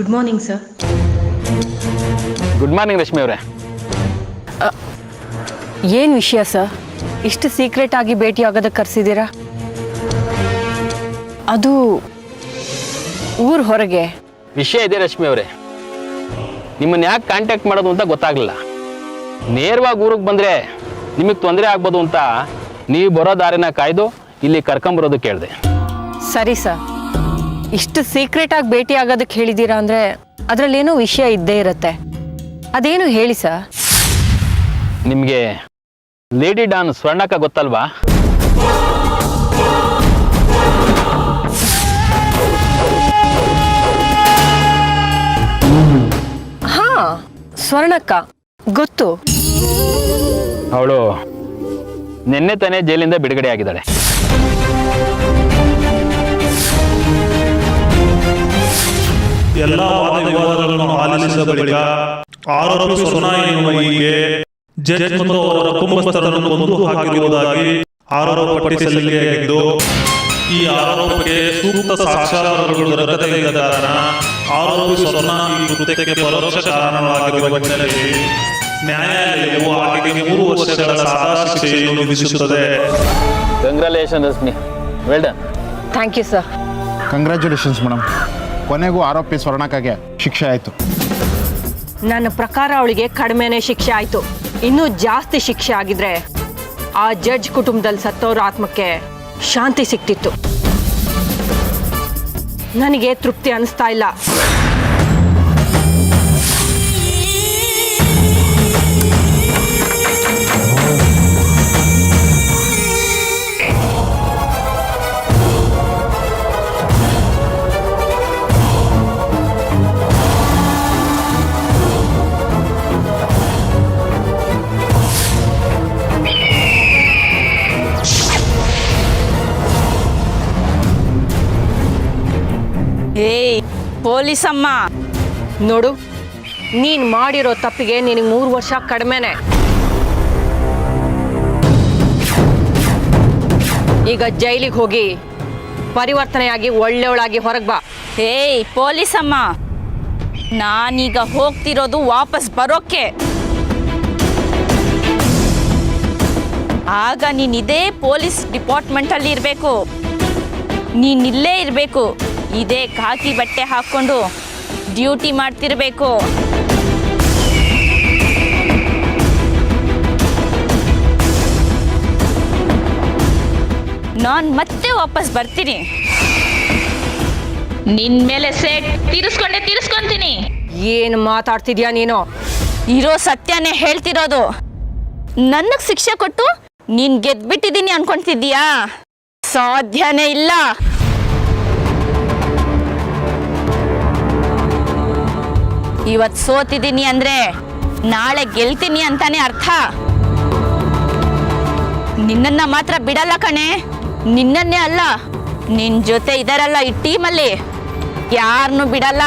Good morning sir. Good morning Rashmi ಅವರೇ. ಏನು ವಿಷಯ ಸರ್? ಇಷ್ಟು ಸೀಕ್ರೆಟ್ ಆಗಿ ಭೇಟಿ ಆಗೋದಕ್ಕೆ ಕರೆಸಿದ್ದೀರಾ? ಅದು ಊರ ಹೊರಗೆ ವಿಷಯ ಇದೆ ರಶ್ಮಿ ಅವರೇ. ನಿಮ್ಮನ್ನು ಯಾಕೆ ಕಾಂಟ್ಯಾಕ್ಟ್ ಮಾಡೋದು ಅಂತ ಗೊತ್ತಾಗಲಿಲ್ಲ. ನೇರವಾಗಿ ಊರಿಗೆ ಬಂದರೆ ನಿಮಗೆ ತೊಂದರೆ ಆಗ್ಬೋದು ಅಂತ ನೀವು ಬರೋ ದಾರಿನ ಕಾಯ್ದು ಇಲ್ಲಿ ಕರ್ಕೊಂಬರೋದು ಕೇಳಿದೆ. ಸರಿ ಸರ್, ಇಷ್ಟು ಸೀಕ್ರೆಟ್ ಆಗಿ ಭೇಟಿ ಆಗೋದಕ್ಕೆ ಹೇಳಿದ್ದೀರಾ ಅಂದರೆ ಅದರಲ್ಲೇನೋ ವಿಷಯ ಇದ್ದೇ ಇರುತ್ತೆ. ಅದೇನು ಹೇಳಿ ಸರ್. ನಿಮಗೆ ಲೇಡಿ ಡಾನ್ ಸ್ವರ್ಣಕ್ಕ ಗೊತ್ತಲ್ವಾ? ಹಾ, ಸ್ವರ್ಣಕ್ಕ ಗೊತ್ತು. ಅವಳು ನಿನ್ನೆ ತಾನೇ ಜೈಲಿಂದ ಬಿಡುಗಡೆ ಆಗಿದ್ದಾಳೆ. ಎಲ್ಲ ವಾದ ವಿವಾದಗಳನ್ನು ಆಲಿಸಿದ ಬಳಿಕ ಆರೋಪಿ ಸೊನಾ ಎನ್ನುವ ಈಕೆ ಜಡ್ಜ್ ಮತ್ತು ಅವರ ಕುಟುಂಬಸ್ಥರನ್ನು ಕೊಂದು ಹಾಕಿರುವುದಾಗಿ ಆರೋಪ ಪಟ್ಟಿ ಸಲ್ಲಿಕೆಯಾಗಿದ್ದು, ಈ ಆರೋಪಕ್ಕೆ ಸೂಕ್ತ ಸಾಕ್ಷ್ಯಾಧಾರಗಳು ದೊರೆತದ ಕಾರಣ ಆರೋಪಿ ಸೊನಾ ಈ ಕೃತ್ಯಕ್ಕೆ ಪರೋಕ್ಷ ಕಾರಣವಾಗಿರುವ ಹಿನ್ನೆಲೆಯಲ್ಲಿ ನ್ಯಾಯಾಲಯವು ಆಕೆಗೆ 3 ವರ್ಷಗಳ ಸಾದಾ ಶಿಕ್ಷೆಯನ್ನು ವಿಧಿಸುತ್ತದೆ. Congratulation Rashmi, well done. Thank you sir. Congratulations madam. ಕೊನೆಗೂ ಆರೋಪಿ ಸ್ವರ್ಣಕ್ಕಗೆ ಶಿಕ್ಷೆ ಆಯಿತು. ನನ್ನ ಪ್ರಕಾರ ಅವಳಿಗೆ ಕಡಿಮೆನೇ ಶಿಕ್ಷೆ ಆಯಿತು. ಇನ್ನೂ ಜಾಸ್ತಿ ಶಿಕ್ಷೆ ಆಗಿದ್ರೆ ಆ ಜಡ್ಜ್ ಕುಟುಂಬದಲ್ಲಿ ಸತ್ತೋರ ಆತ್ಮಕ್ಕೆ ಶಾಂತಿ ಸಿಕ್ತಿತ್ತು. ನನಗೆ ತೃಪ್ತಿ ಅನಿಸ್ತಾ ಇಲ್ಲ. ಏಯ್ ಪೊಲೀಸ್ ಅಮ್ಮ, ನೋಡು, ನೀನ್ ಮಾಡಿರೋ ತಪ್ಪಿಗೆ ನಿನಗೆ 3 ವರ್ಷ ಕಡಿಮೆನೆ. ಈಗ ಜೈಲಿಗೆ ಹೋಗಿ ಪರಿವರ್ತನೆಯಾಗಿ ಒಳ್ಳೆಯವಳಾಗಿ ಹೊರಗೆ ಬಾ. ಏಯ್ ಪೊಲೀಸ್ ಅಮ್ಮ, ನಾನೀಗ ಹೋಗ್ತಿರೋದು ವಾಪಸ್ ಬರೋಕ್ಕೆ. ಆಗ ನೀನ್ ಇದೇ ಪೊಲೀಸ್ ಡಿಪಾರ್ಟ್ಮೆಂಟಲ್ಲಿ ಇರಬೇಕು. ನೀನಿಲ್ಲೇ ಇರಬೇಕು. ಇದೇ ಖಾಕಿ ಬಟ್ಟೆ ಹಾಕ್ಕೊಂಡು ಡ್ಯೂಟಿ ಮಾಡ್ತಿರ್ಬೇಕು. ನಾನು ಮತ್ತೆ ವಾಪಸ್ ಬರ್ತೀನಿ. ನಿನ್ ಮೇಲೆ ಸೆಟ್ ತೀರಿಸ್ಕೊಂತೀನಿ. ಏನು ಮಾತಾಡ್ತಿದ್ಯಾ ನೀನು? ಇರೋ ಸತ್ಯನೇ ಹೇಳ್ತಿರೋದು. ನನಗೆ ಶಿಕ್ಷೆ ಕೊಟ್ಟು ನೀನ್ ಗೆದ್ಬಿಟ್ಟಿದ್ದೀನಿ ಅನ್ಕೊಂತಿದ್ದೀಯಾ? ಸಾಧ್ಯನೇ ಇಲ್ಲ. ಇವತ್ತು ಸೋತಿದ್ದೀನಿ ಅಂದ್ರೆ ನಾಳೆ ಗೆಲ್ತೀನಿ ಅಂತಾನೆ ಅರ್ಥ. ನಿನ್ನನ್ನ ಮಾತ್ರ ಬಿಡಲ್ಲ ಕಣೆ. ನಿನ್ನನ್ನೇ ಅಲ್ಲ, ನಿನ್ ಜೊತೆ ಇದಾರಲ್ಲ ಈ ಟೀಮಲ್ಲಿ, ಯಾರನ್ನು ಬಿಡಲ್ಲ.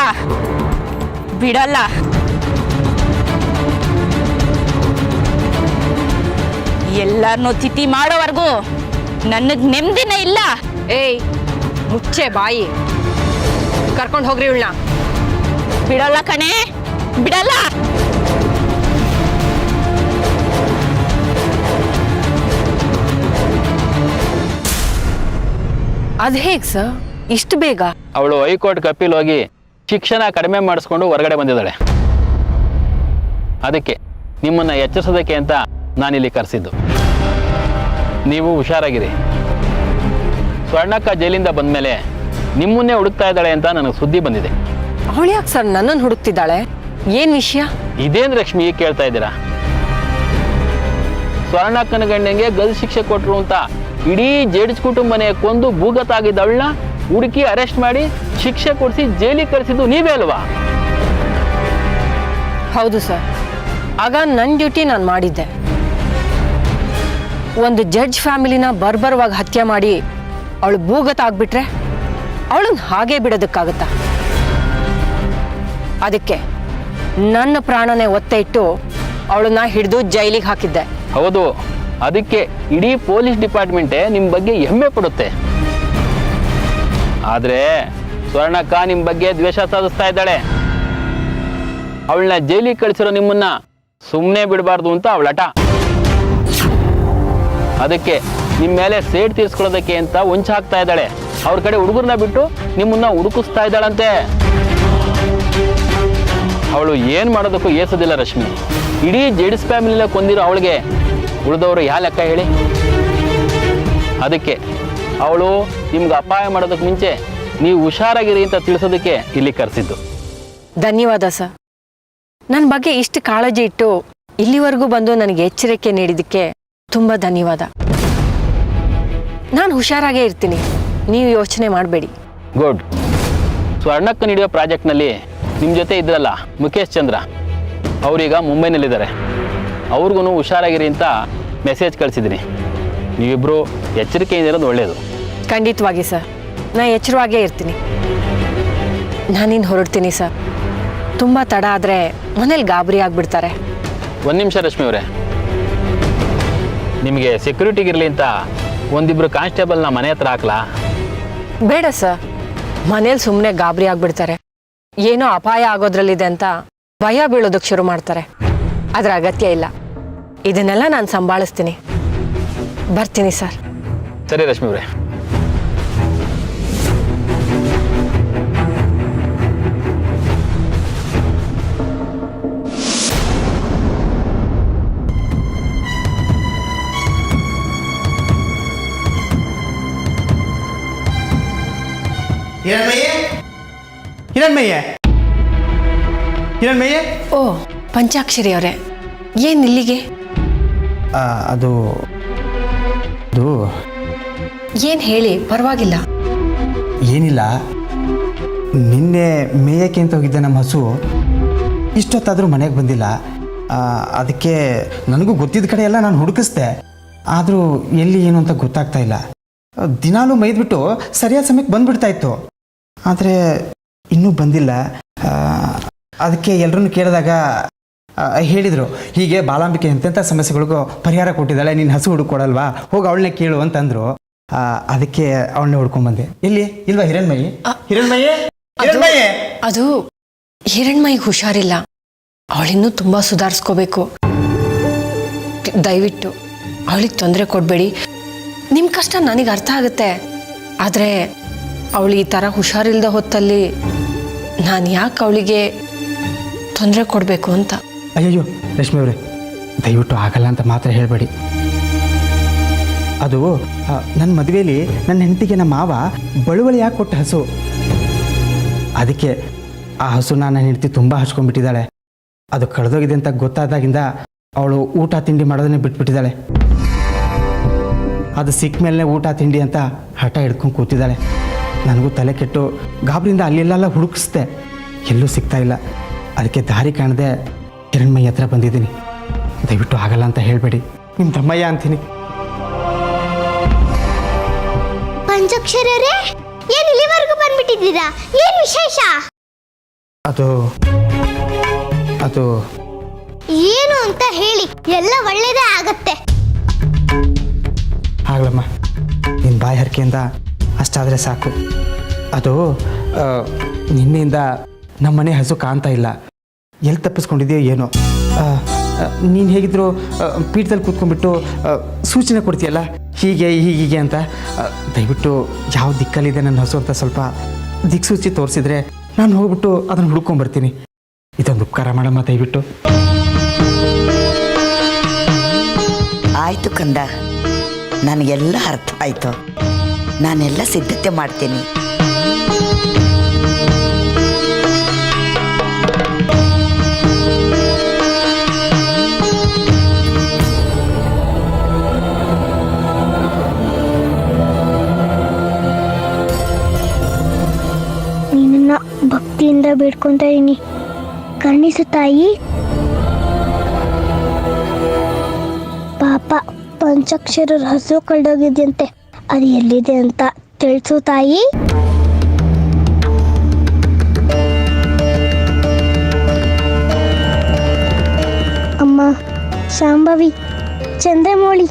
ಎಲ್ಲರನ್ನೂ ತಿಥಿ ಮಾಡೋವರೆಗೂ ನನಗ್ ನೆಮ್ಮದಿನೇ ಇಲ್ಲ. ಏಯ್, ಮುಚ್ಚೆ ಬಾಯಿ. ಕರ್ಕೊಂಡು ಹೋಗ್ರಿ ಇವಳನ್ನ. ಬಿಡಲ್ಲ ಕಣೆ, ಬಿಡಲ್ಲ. ಅದ್ ಹೇಗ್ ಸರ್ ಇಷ್ಟು ಬೇಗ? ಅವಳು ಹೈಕೋರ್ಟ್ ಅಪೀಲ್ ಹೋಗಿ ಶಿಕ್ಷಣ ಕಡಿಮೆ ಮಾಡಿಸ್ಕೊಂಡು ಹೊರಗಡೆ ಬಂದಿದ್ದಾಳೆ. ಅದಕ್ಕೆ ನಿಮ್ಮನ್ನು ಎಚ್ಚರಿಸೋದಕ್ಕೆ ಅಂತ ನಾನಿಲ್ಲಿ ಕರೆಸಿದ್ದು. ನೀವು ಹುಷಾರಾಗಿರಿ. ಸ್ವರ್ಣಕ್ಕ ಜೈಲಿಂದ ಬಂದಮೇಲೆ ನಿಮ್ಮನ್ನೇ ಹುಡುಕ್ತಾ ಇದ್ದಾಳೆ ಅಂತ ನನಗೆ ಸುದ್ದಿ ಬಂದಿದೆ. ಅವಳು ಯಾಕೆ ಸರ್ ನನ್ನನ್ನು ಹುಡುಕ್ತಿದ್ದಾಳೆ? ಏನ್ ವಿಷಯ? ಇದೇನು ರಶ್ಮಿ ಕೇಳ್ತಾ ಇದ್ದೀರಾ? ಸ್ವರ್ಣಕ್ಕನ ಗಂಡಂಗೆ ಗಲ್ ಶಿಕ್ಷೆ ಕೊಟ್ಟರು ಅಂತ ಇಡೀ ಜಡ್ಜ್ ಕುಟುಂಬನೇ ಕೊಂದು ಭೂಗತಾಗಿದ್ದವಳನ್ನ ಹುಡುಕಿ ಅರೆಸ್ಟ್ ಮಾಡಿ ಶಿಕ್ಷೆ ಕೊಡಿಸಿ ಜೈಲಿಗೆ ಕಳಿಸಿದ್ದು ನೀವೇ ಅಲ್ವಾ? ಹೌದು ಸರ್. ಆಗ ನನ್ನ ಡ್ಯೂಟಿ ನಾನು ಮಾಡಿದ್ದೆ. ಒಂದು ಜಡ್ಜ್ ಫ್ಯಾಮಿಲಿನ ಬರ್ಬರವಾಗಿ ಹತ್ಯೆ ಮಾಡಿ ಅವಳು ಭೂಗತ ಆಗ್ಬಿಟ್ರೆ ಅವಳನ್ನ ಹಾಗೇ ಬಿಡೋದಕ್ಕಾಗತ್ತಾ? ಅದಕ್ಕೆ ನನ್ನ ಪ್ರಾಣನೇ ಒತ್ತೆ ಇಟ್ಟು ಅವಳನ್ನ ಹಿಡಿದು ಜೈಲಿಗೆ ಹಾಕಿದ್ದೆ. ಹೌದು, ಅದಕ್ಕೆ ಇಡೀ ಪೊಲೀಸ್ ಡಿಪಾರ್ಟ್ಮೆಂಟೇ ನಿಮ್ಮ ಬಗ್ಗೆ ಹೆಮ್ಮೆ ಪಡುತ್ತೆ. ಆದರೆ ಸ್ವರ್ಣಕ್ಕ ನಿಮ್ಮ ಬಗ್ಗೆ ದ್ವೇಷ ಸಾಧಿಸ್ತಾ ಇದ್ದಾಳೆ. ಅವಳನ್ನ ಜೈಲಿಗೆ ಕಳಿಸಿರೋ ನಿಮ್ಮನ್ನ ಸುಮ್ಮನೆ ಬಿಡಬಾರ್ದು ಅಂತ ಅವಳ ಹಠ. ಅದಕ್ಕೆ ನಿಮ್ಮ ಮೇಲೆ ಸೇಡ್ ತೀರ್ಸ್ಕೊಳ್ಳೋದಕ್ಕೆ ಅಂತ ಹೊಂಚ ಹಾಕ್ತಾ ಇದ್ದಾಳೆ. ಅವ್ರ ಕಡೆ ಹುಡುಗರನ್ನ ಬಿಟ್ಟು ನಿಮ್ಮನ್ನ ಹುಡುಕಿಸ್ತಾ ಇದ್ದಾಳಂತೆ. ಅವಳು ಏನು ಮಾಡೋದಕ್ಕೂ ಏಸೋದಿಲ್ಲ ರಶ್ಮಿ. ಇಡೀ ಜೆಡಿಸ್ ಫ್ಯಾಮಿಲಿನ ಕೊಂದಿರೋ ಅವಳಿಗೆ ಉಳಿದವರು ಯಾವ ಲೆಕ್ಕ ಹೇಳಿ? ಅದಕ್ಕೆ ಅವಳು ನಿಮ್ಗೆ ಅಪಾಯ ಮಾಡೋದಕ್ಕೆ ಮುಂಚೆ ನೀವು ಹುಷಾರಾಗಿರಿ ಅಂತ ತಿಳಿಸೋದಕ್ಕೆ ಇಲ್ಲಿ ಕರೆಸಿದ್ದು. ಧನ್ಯವಾದ ಸರ್. ನನ್ನ ಬಗ್ಗೆ ಇಷ್ಟು ಕಾಳಜಿ ಇಟ್ಟು ಇಲ್ಲಿವರೆಗೂ ಬಂದು ನನಗೆ ಎಚ್ಚರಿಕೆ ನೀಡಿದ್ದಕ್ಕೆ ತುಂಬ ಧನ್ಯವಾದ. ನಾನು ಹುಷಾರಾಗೇ ಇರ್ತೀನಿ, ನೀವು ಯೋಚನೆ ಮಾಡಬೇಡಿ. ಗುಡ್. ಸ್ವರ್ಣಕ್ಕ ನೀಡಿಯೋ ಪ್ರಾಜೆಕ್ಟ್ನಲ್ಲಿ ನಿಮ್ಮ ಜೊತೆ ಇದ್ರಲ್ಲ ಮುಖೇಶ್ ಚಂದ್ರ, ಅವರೀಗ ಮುಂಬೈನಲ್ಲಿದ್ದಾರೆ. ಅವ್ರಿಗೂ ಹುಷಾರಾಗಿರಿ ಅಂತ ಮೆಸೇಜ್ ಕಳಿಸಿದ್ದೀನಿ. ನೀವಿಬ್ಬರು ಎಚ್ಚರಿಕೆಯಿಂದ ಇರೋದು ಒಳ್ಳೆಯದು. ಖಂಡಿತವಾಗಿ ಸರ್, ನಾ ಎಚ್ಚರವಾಗೇ ಇರ್ತೀನಿ. ನಾನಿನ್ನು ಹೊರಡ್ತೀನಿ ಸರ್. ತುಂಬ ತಡ ಆದರೆ ಮನೇಲಿ ಗಾಬರಿ ಆಗಿಬಿಡ್ತಾರೆ. ಒಂದು ನಿಮಿಷ ರಶ್ಮಿ ಅವರೇ, ನಿಮಗೆ ಸೆಕ್ಯೂರಿಟಿಗಿರಲಿ ಅಂತ ಒಂದಿಬ್ಬರು ಕಾನ್ಸ್ಟೇಬಲ್ನ ಮನೆ ಹತ್ರ ಹಾಕ್ಲಾ? ಬೇಡ ಸರ್, ಮನೇಲಿ ಸುಮ್ಮನೆ ಗಾಬರಿ ಆಗಿಬಿಡ್ತಾರೆ. ಏನೋ ಅಪಾಯ ಆಗೋದ್ರಲ್ಲಿದೆ ಅಂತ ಭಯ ಬೀಳೋದಕ್ಕೆ ಶುರು ಮಾಡ್ತಾರೆ. ಅದರ ಅಗತ್ಯ ಇಲ್ಲ. ಇದನ್ನೆಲ್ಲ ನಾನು ಸಂಭಾಳಿಸ್ತೀನಿ. ಬರ್ತೀನಿ ಸರ್. ಸರಿ ರಶ್ಮಿ ಅವರೇ. ಹಿರಣ್ಮಯ್ಯ ಓ ಪಂಚಾಕ್ಷರಿ ಅವರೇ, ಏನು ಇಲ್ಲಿಗೆ? ಅದು ಏನು ಹೇಳಿ, ಪರವಾಗಿಲ್ಲ. ಏನಿಲ್ಲ, ನಿನ್ನೆ ಮೇಯಕ್ಕೆ ಅಂತ ಹೋಗಿದ್ದೆ ನಮ್ಮ ಹಸು. ಇಷ್ಟೊತ್ತಾದರೂ ಮನೆಗೆ ಬಂದಿಲ್ಲ. ಅದಕ್ಕೆ ನನಗೂ ಗೊತ್ತಿದ್ದ ಕಡೆ ಎಲ್ಲ ನಾನು ಹುಡುಕಿಸ್ದೆ. ಆದರೂ ಎಲ್ಲಿ ಏನು ಅಂತ ಗೊತ್ತಾಗ್ತಾ ಇಲ್ಲ. ದಿನಾಲೂ ಮೈದ್ಬಿಟ್ಟು ಸರಿಯಾದ ಸಮಯಕ್ಕೆ ಬಂದುಬಿಡ್ತಾ ಇತ್ತು. ಆದರೆ ಇನ್ನೂ ಬಂದಿಲ್ಲ. ಅದಕ್ಕೆ ಎಲ್ಲರನ್ನು ಕೇಳಿದಾಗ ಹೇಳಿದರು, ಹೀಗೆ ಬಾಲಾಂಬಿಕೆ ಎಂತೆಂಥ ಸಮಸ್ಯೆಗಳಿಗೂ ಪರಿಹಾರ ಕೊಟ್ಟಿದ್ದಾಳೆ, ನೀನು ಹಸು ಹುಡುಕೊಡಲ್ವಾ, ಹೋಗಿ ಅವಳನ್ನೇ ಕೇಳು ಅಂತಂದರು. ಅದಕ್ಕೆ ಅವಳನ್ನೇ ಹುಡ್ಕೊಂಡ್ಬಂದೆ. ಎಲ್ಲಿ ಇಲ್ವಾ ಹಿರಣ್ಮಯಿ? ಅದು ಹಿರಣ್ಮಯಿಗೆ ಹುಷಾರಿಲ್ಲ. ಅವಳಿನ್ನೂ ತುಂಬ ಸುಧಾರಿಸ್ಕೋಬೇಕು. ದಯವಿಟ್ಟು ಅವಳಿಗೆ ತೊಂದರೆ ಕೊಡಬೇಡಿ. ನಿಮ್ಮ ಕಷ್ಟ ನನಗೆ ಅರ್ಥ ಆಗುತ್ತೆ. ಆದರೆ ಅವಳು ಈ ಥರ ಹುಷಾರಿಲ್ಲದ ಹೊತ್ತಲ್ಲಿ ನಾನು ಯಾಕೆ ಅವಳಿಗೆ ತೊಂದರೆ ಕೊಡಬೇಕು ಅಂತ. ಅಯ್ಯಯ್ಯೋ ರಶ್ಮಿ ಅವರೇ, ದಯವಿಟ್ಟು ಆಗಲ್ಲ ಅಂತ ಮಾತ್ರ ಹೇಳಬೇಡಿ. ಅದು ನನ್ನ ಮದುವೆಯಲ್ಲಿ ನನ್ನ ಹೆಂಡತಿಗೆ ನಮ್ಮ ಮಾವ ಬಳುವಳಿಯಾಗಿ ಕೊಟ್ಟ ಹಸು. ಅದಕ್ಕೆ ಆ ಹಸುನ ನನ್ನ ಹೆಂಡತಿ ತುಂಬ ಹಚ್ಕೊಂಡ್ಬಿಟ್ಟಿದ್ದಾಳೆ. ಅದು ಕಳೆದೋಗಿದೆ ಅಂತ ಗೊತ್ತಾದಾಗಿಂದ ಅವಳು ಊಟ ತಿಂಡಿ ಮಾಡೋದನ್ನೇ ಬಿಟ್ಬಿಟ್ಟಿದ್ದಾಳೆ. ಅದು ಸಿಕ್ಕ ಮೇಲೆ ಊಟ ತಿಂಡಿ ಅಂತ ಹಠ ಹಿಡ್ಕೊಂಡು ಕೂತಿದ್ದಾಳೆ. ನನಗೂ ತಲೆ ಕೆಟ್ಟು ಗಾಬರಿಯಿಂದ ಅಲ್ಲೆಲ್ಲ ಹುಡುಕಿಸ್ದೆ, ಎಲ್ಲೂ ಸಿಗ್ತಾ ಇಲ್ಲ. ಅದಕ್ಕೆ ದಾರಿ ಕಾಣದೆ ಹಿರಣ್ಮಯ್ಯ ಹತ್ರ ಬಂದಿದ್ದೀನಿ. ದಯವಿಟ್ಟು ಆಗಲ್ಲ ಅಂತ ಹೇಳಬೇಡಿ. ನಿಮ್ಮ ತಮ್ಮಯ್ಯ ಅಂತೀನಿ. ಪಂಚಾಕ್ಷರರೇ, ಏನು ಇಲ್ಲಿವರೆಗೂ ಬಂದ್ಬಿಟ್ಟಿದ್ದೀರಾ? ಏನು ವಿಶೇಷ? ಅದು ಏನು ಅಂತ ಹೇಳಿ, ಎಲ್ಲ ಒಳ್ಳೇದೇ ಆಗತ್ತೆ. ಆಗ್ಲಮ್ಮ, ನಿನ್ನ ಬಾಯಿ ಹರಕೆಯಿಂದ ಅಷ್ಟಾದರೆ ಸಾಕು. ಅದು ನಿನ್ನೆಯಿಂದ ನಮ್ಮ ಮನೆ ಹಸು ಕಾಣ್ತಾ ಇಲ್ಲ. ಎಲ್ಲಿ ತಪ್ಪಿಸ್ಕೊಂಡಿದೆಯೋ ಏನೋ. ನೀನು ಹೇಗಿದ್ರು ಪೀಠದಲ್ಲಿ ಕೂತ್ಕೊಂಡ್ಬಿಟ್ಟು ಸೂಚನೆ ಕೊಡ್ತೀಯಲ್ಲ, ಹೀಗೆ ಅಂತ. ದಯವಿಟ್ಟು ಯಾವ ದಿಕ್ಕಲ್ಲಿದೆ ನನ್ನ ಹಸು ಅಂತ ಸ್ವಲ್ಪ ದಿಕ್ಸೂಚಿ ತೋರಿಸಿದ್ರೆ ನಾನು ಹೋಗ್ಬಿಟ್ಟು ಅದನ್ನು ಹುಡ್ಕೊಂಡ್ಬರ್ತೀನಿ. ಇದೊಂದು ಉಪಕಾರ ಮಾಡಮ್ಮ ದಯವಿಟ್ಟು. ಆಯಿತು ಕಂದ, ನನಗೆಲ್ಲ ಅರ್ಥ ಆಯಿತು. ನಾನೆಲ್ಲ ಸಿದ್ಧತೆ ಮಾಡ್ತೀನಿ. ನಿನ್ನ ಭಕ್ತಿಯಿಂದ ಬೇಡ್ಕೊಂತ ಇದೀನಿ, ಕರುಣಿಸು ತಾಯಿ. ಪಾಪ ಪಂಚಾಕ್ಷರರ ಹಸು ಕಳೆದೋಗಿದೆಯಂತೆ, ಅದು ಎಲ್ಲಿದೆ ಅಂತ ತಿಳಿಸು ತಾಯಿ. ಅಮ್ಮ ಶಾಂಭವಿ, ಚಂದ್ರಮೌಳಿ,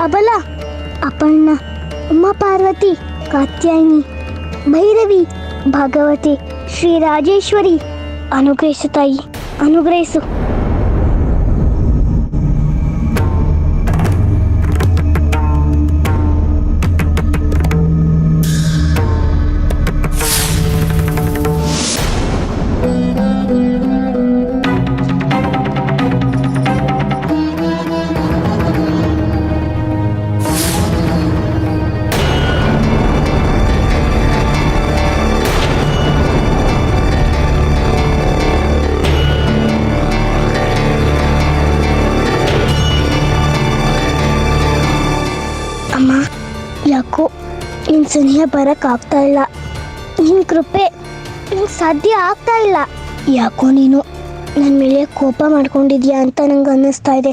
ಅಬಲ, ಅಪರ್ಣ, ಅಮ್ಮ ಪಾರ್ವತಿ, ಕಾತ್ಯಾಯಿನಿ, ಭೈರವಿ, ಭಗವತಿ, ಶ್ರೀ ರಾಜೇಶ್ವರಿ ಅನುಗ್ರಹಿಸು ತಾಯಿ. ಅನುಗ್ರಹಿಸು. ಅಮ್ಮ, ಯಾಕೋ ನಿನ್ ಸನಿಹ ಬರಕ್ ಆಗ್ತಾ ಇಲ್ಲ. ನಿನ್ ಕೃಪೆ ನಂಗೆ ಸಾಧ್ಯ ಆಗ್ತಾ ಇಲ್ಲ. ಯಾಕೋ ನೀನು ನನ್ನ ಮೇಲೆ ಕೋಪ ಮಾಡ್ಕೊಂಡಿದ್ಯಾ ಅಂತ ನಂಗೆ ಅನ್ನಿಸ್ತಾ ಇದೆ.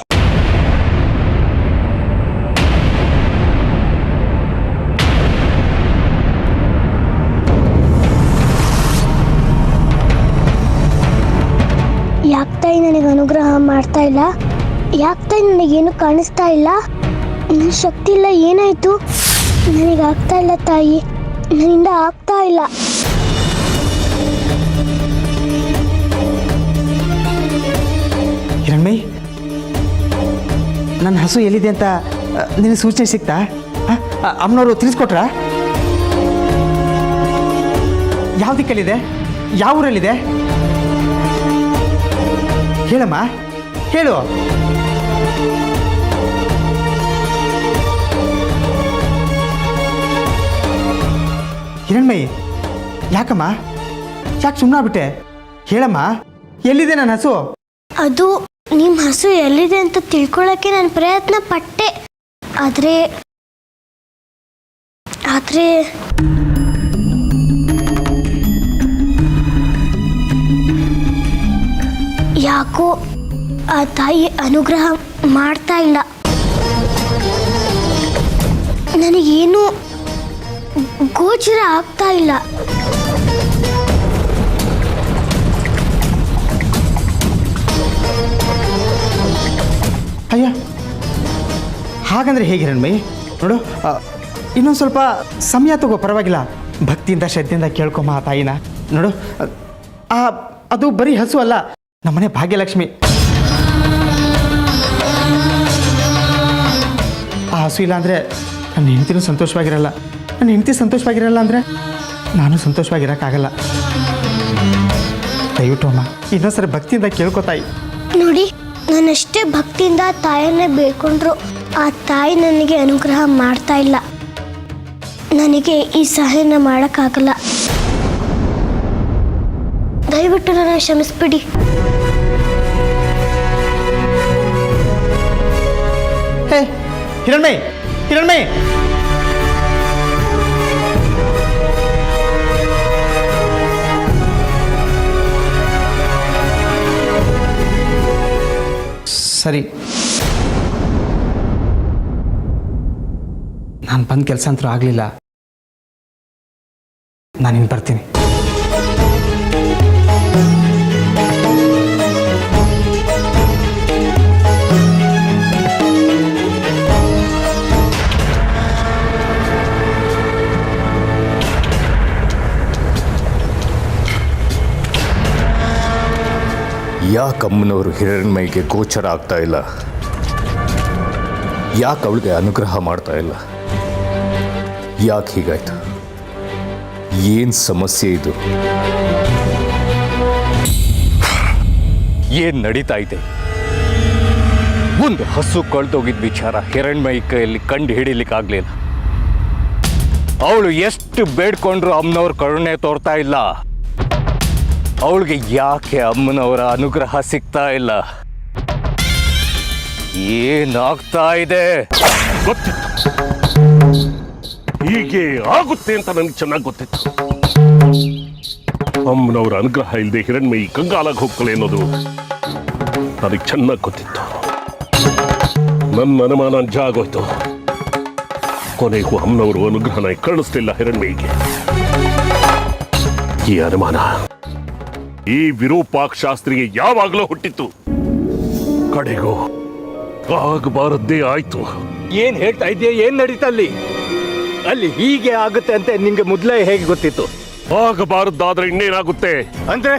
ಯಾಕ್ತಾಯಿ ನನಗೆ ಅನುಗ್ರಹ ಮಾಡ್ತಾ ಇಲ್ಲ? ಯಾಕ್ತಾಯಿ ನನಗೇನು ಕಾಣಿಸ್ತಾ ಇಲ್ಲ? ನನ್ನ ಶಕ್ತಿ ಇಲ್ಲ, ಏನಾಯ್ತು? ನನಗೆ ಆಗ್ತಾ ಇಲ್ಲ ತಾಯಿ, ನನ್ನಿಂದ ಆಗ್ತಾ ಇಲ್ಲ. ಹಿರಣ್ಮಯಿ, ನನ್ನ ಹಸು ಎಲ್ಲಿದೆ ಅಂತ ನಿನಗೆ ಸೂಚನೆ ಸಿಕ್ತಾ? ಅಮ್ಮನವರು ತಿಳಿಸ್ಕೊಟ್ರಾ? ಯಾವ ದಿಕ್ಕಲ್ಲಿದೆ? ಯಾವ ಊರಲ್ಲಿದೆ? ಹೇಳಮ್ಮ, ಹೇಳು. ಹಿರಣ್ಮಯಿ, ಯಾಕಮ್ಮ, ಯಾಕೆ ಸುಮ್ಮನಾಗ್ಬಿಟ್ಟೆ? ಹೇಳಮ್ಮ, ಎಲ್ಲಿದೆ ನನ್ನ ಹಸು? ಅದು ನಿಮ್ಮ ಹಸು ಎಲ್ಲಿದೆ ಅಂತ ತಿಳ್ಕೊಳ್ಳೋಕ್ಕೆ ನಾನು ಪ್ರಯತ್ನ ಪಟ್ಟೆ. ಆದರೆ ಯಾಕೋ ಆ ತಾಯಿ ಅನುಗ್ರಹ ಮಾಡ್ತಾ ಇಲ್ಲ. ನನಗೇನು ಗೋಚರ ಆಗ್ತಾ ಇಲ್ಲ. ಅಯ್ಯ, ಹಾಗಂದ್ರೆ ಹೇಗೆ ಹಿರಣ್ಮಯಿ? ನೋಡು, ಇನ್ನೊಂದು ಸ್ವಲ್ಪ ಸಮಯ ತಗೋ, ಪರವಾಗಿಲ್ಲ. ಭಕ್ತಿಯಿಂದ ಶ್ರದ್ಧೆಯಿಂದ ಕೇಳ್ಕೊಮ್ಮ ಆ ತಾಯಿನ. ನೋಡು, ಅದು ಬರೀ ಹಸು ಅಲ್ಲ, ನಮ್ಮನೆ ಭಾಗ್ಯಲಕ್ಷ್ಮಿ. ಆ ಹಸು ಇಲ್ಲ ಅಂದರೆ ನನ್ನ ಹೆಂಡತಿನೂ ಸಂತೋಷವಾಗಿರಲ್ಲ. ನನ್ನ ಹೆಂಡತಿ ಸಂತೋಷವಾಗಿರಲ್ಲ ಅಂದರೆ ನಾನು ಸಂತೋಷವಾಗಿರೋಕ್ಕಾಗಲ್ಲ. ದಯವಿಟ್ಟು ಅಮ್ಮ, ಇನ್ನೊಂದ್ಸರಿ ಭಕ್ತಿಯಿಂದ ಕೇಳ್ಕೊತಾಯಿ. ನೋಡಿ, ನಾನಷ್ಟೇ ಭಕ್ತಿಯಿಂದ ತಾಯಿಯನ್ನೇ ಬೇಡ್ಕೊಂಡ್ರು ಆ ತಾಯಿ ನನಗೆ ಅನುಗ್ರಹ ಮಾಡ್ತಾ ಇಲ್ಲ. ನನಗೆ ಈ ಸಹಾಯನ ಮಾಡೋಕ್ಕಾಗಲ್ಲ. ದಯವಿಟ್ಟು ನನ್ನ ಕ್ಷಮಿಸ್ಬಿಡಿ. ಹೇ ಹಿರಣ್ಮಯಿ, ಹಿರಣ್ಮಯಿ, ಸರಿ, ನಾನು ಬಂದ ಕೆಲಸ ಅಂತೂ ಆಗಲಿಲ್ಲ. ನಾನಿನ್ನು ಬರ್ತೀನಿ. ಯಾಕಮ್ಮನವರು ಹಿರಣ್ಮಯಿಗೆ ಗೋಚರ ಆಗ್ತಾ ಇಲ್ಲ? ಯಾಕೆ ಅವಳಿಗೆ ಅನುಗ್ರಹ ಮಾಡ್ತಾ ಇಲ್ಲ? ಯಾಕೆ ಹೀಗಾಯ್ತು? ಏನು ಸಮಸ್ಯೆ ಇದು? ಏನು ನಡೀತಾ ಇದೆ? ಒಂದು ಹಸು ಕಳೆದೋಗಿದ್ದ ವಿಚಾರ ಹಿರಣ್ಮಯಿ ಕೈಯಲ್ಲಿ ಕಂಡು ಹಿಡಿಲಿಕ್ಕಾಗಲಿಲ್ಲ. ಅವಳು ಎಷ್ಟು ಬೇಡ್ಕೊಂಡ್ರು ಅಮ್ಮನವ್ರ ಕರುಣೆ ತೋರ್ತಾ ಇಲ್ಲ. ಅವಳಿಗೆ ಯಾಕೆ ಅಮ್ಮನವರ ಅನುಗ್ರಹ ಸಿಗ್ತಾ ಇಲ್ಲ? ಏನಾಗ್ತಾ ಇದೆ? ಗೊತ್ತಿತ್ತು, ಹೀಗೆ ಆಗುತ್ತೆ ಅಂತ ನನಗೆ ಚೆನ್ನಾಗಿ ಗೊತ್ತಿತ್ತು. ಅಮ್ಮನವರ ಅನುಗ್ರಹ ಇಲ್ಲದೆ ಹಿರಣ್ಮಯಿ ಕಂಗಾಲಾಗಿ ಹೋಗ್ತಾಳೆ ಅನ್ನೋದು ನನಗೆ ಚೆನ್ನಾಗಿ ಗೊತ್ತಿತ್ತು. ನನ್ನ ಅನುಮಾನ ನಿಜ ಆಗೋಯ್ತು. ಕೊನೆಗೂ ಅಮ್ಮನವರು ಅನುಗ್ರಹನ ಕರುಣಿಸ್ಲಿಲ್ಲ ಹಿರಣ್ಮಯಿಗೆ. ಈ ಅನುಮಾನ ಈ ವಿರೂಪಾಕ್ಷಾಸ್ತ್ರಿಗೆ ಯಾವಾಗಲೂ ಹುಟ್ಟಿತ್ತು. ಕಡೆಗೂ ಆಗಬಾರದ್ದೇ ಆಯ್ತು. ಏನ್ ಹೇಳ್ತಾ ಇದೆಯಾ? ಏನ್ ನಡೀತಾ ಅಲ್ಲಿ ಹೀಗೆ ಆಗುತ್ತೆ ಅಂತ ನಿಂಗೆ ಮೊದಲೇ ಹೇಗೆ ಗೊತ್ತಿತ್ತು? ಆಗಬಾರದ್ದಾದ್ರೆ ಇನ್ನೇನಾಗುತ್ತೆ ಅಂದ್ರೆ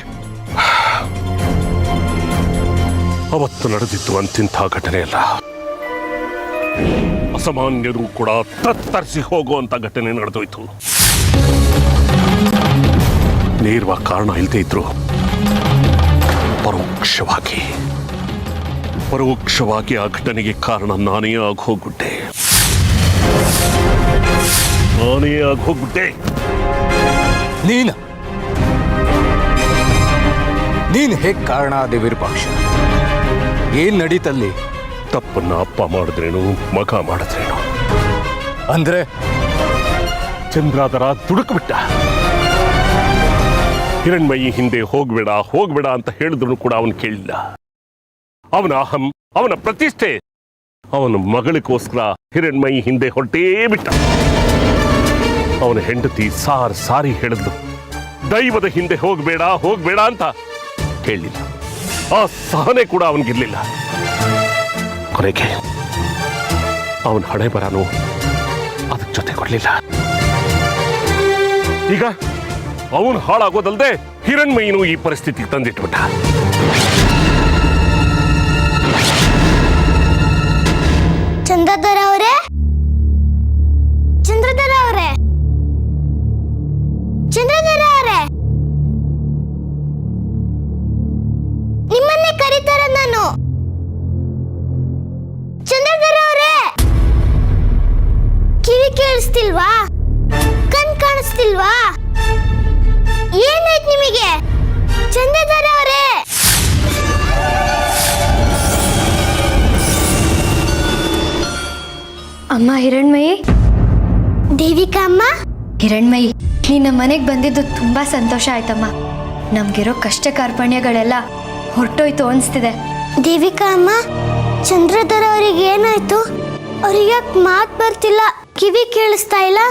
ಅವತ್ತು ನಡೆದಿತ್ತು ಅಂತಿಂಥ ಘಟನೆ ಅಲ್ಲ. ಅಸಾಮಾನ್ಯರು ಕೂಡ ತತ್ತರಿಸಿ ಹೋಗುವಂತ ಘಟನೆ ನಡೆದೋಯ್ತು. ನೇರವಾಗಿ ಕಾರಣ ಇಲ್ಲದೆ ಇದ್ರು ಪರೋಕ್ಷವಾಗಿ ಆ ಘಟನೆಗೆ ಕಾರಣ ನಾನೇ ಆಗಿ ಹೋಗ್ಬಿಟ್ಟೆ. ನೀನ್ ಹೇಗ್ ಕಾರಣ ಆದೆ ವಿರೂಪಾಕ್ಷ? ಏನ್ ನಡೀತಲ್ಲಿ? ತಪ್ಪನ್ನ ಅಪ್ಪ ಮಾಡಿದ್ರೇನು, ಮಗ ಮಾಡಿದ್ರೇನು? ಅಂದ್ರೆ ಚಂದ್ರಾದರ ದುಡುಕ್ಬಿಟ್ಟ. ಹಿರಣ್ಮಯಿ ಹಿಂದೆ ಹೋಗ್ಬೇಡ ಅಂತ ಹೇಳಿದ್ರು ಕೂಡ ಅವನು ಕೇಳಿಲ್ಲ. ಅವನ ಅಹಂ, ಅವನ ಪ್ರತಿಷ್ಠೆ, ಅವನ ಮಗಳಿಗೋಸ್ಕರ ಹಿರಣ್ಮಯಿ ಹಿಂದೆ ಹೊರಟೇ ಬಿಟ್ಟ. ಅವನ ಹೆಂಡತಿ ಸಾರಿ ಹೇಳಿದ್ಲು, ದೈವದ ಹಿಂದೆ ಹೋಗ್ಬೇಡ ಅಂತ ಕೇಳಲಿಲ್ಲ. ಆ ಸಹನೆ ಕೂಡ ಅವನಿಗಿರ್ಲಿಲ್ಲ. ಕೊನೆಗೆ ಅವನ ಹಣೆ ಬರನು ಅದಕ್ಕೆ ಜೊತೆ ಕೊಡ್ಲಿಲ್ಲ. ಈಗ ಅವನು ಹಾಳಾಗೋದಲ್ದೆ ಹಿರಣ್ಮಯಿನೂ ಈ ಪರಿಸ್ಥಿತಿಗೆ ತಂದಿಟ್ಬಿಟ್ಟ. ಚಂದ್ರಧರ ಅವರೇ, ನಿಮ್ಮನ್ನೇ ಕರೀತಾರೆ. ನಾನು ಚಂದ್ರಧರ ಅವರೇ, ಕಿವಿ ಕೇಳಿಸ್ತಿಲ್ವಾ? ಕಣ್ ಕಾಣಿಸ್ತಿಲ್ವಾ? ಏನಾಯ್ತು ನಿಮಗೆ ಚಂದ್ರಧರ ಅವರೇ? ಅಮ್ಮ ಹಿರಣ್ಮಯಿ, ದೇವಿಕಾ ಅಮ್ಮ. ಹಿರಣ್ಮಯಿ, ನೀನ್ ನಮ್ಮ ಮನೆಗೆ ಬಂದಿದ್ದು ತುಂಬಾ ಸಂತೋಷ ಆಯ್ತಮ್ಮ. ನಮ್ಗಿರೋ ಕಷ್ಟ ಕಾರ್ಪಣ್ಯಗಳೆಲ್ಲ ಹೊರಟೋಯ್ತು ಅನ್ಸ್ತಿದೆ. ದೇವಿಕಾ ಅಮ್ಮ, ಚಂದ್ರಧರ ಅವರಿಗೆ ಏನಾಯ್ತು? ಅವ್ರಿಗೆ ಯಾಕೆ ಮಾತು ಬರ್ತಿಲ್ಲ, ಕಿವಿ ಕೇಳಿಸ್ತಾ ಇಲ್ಲ?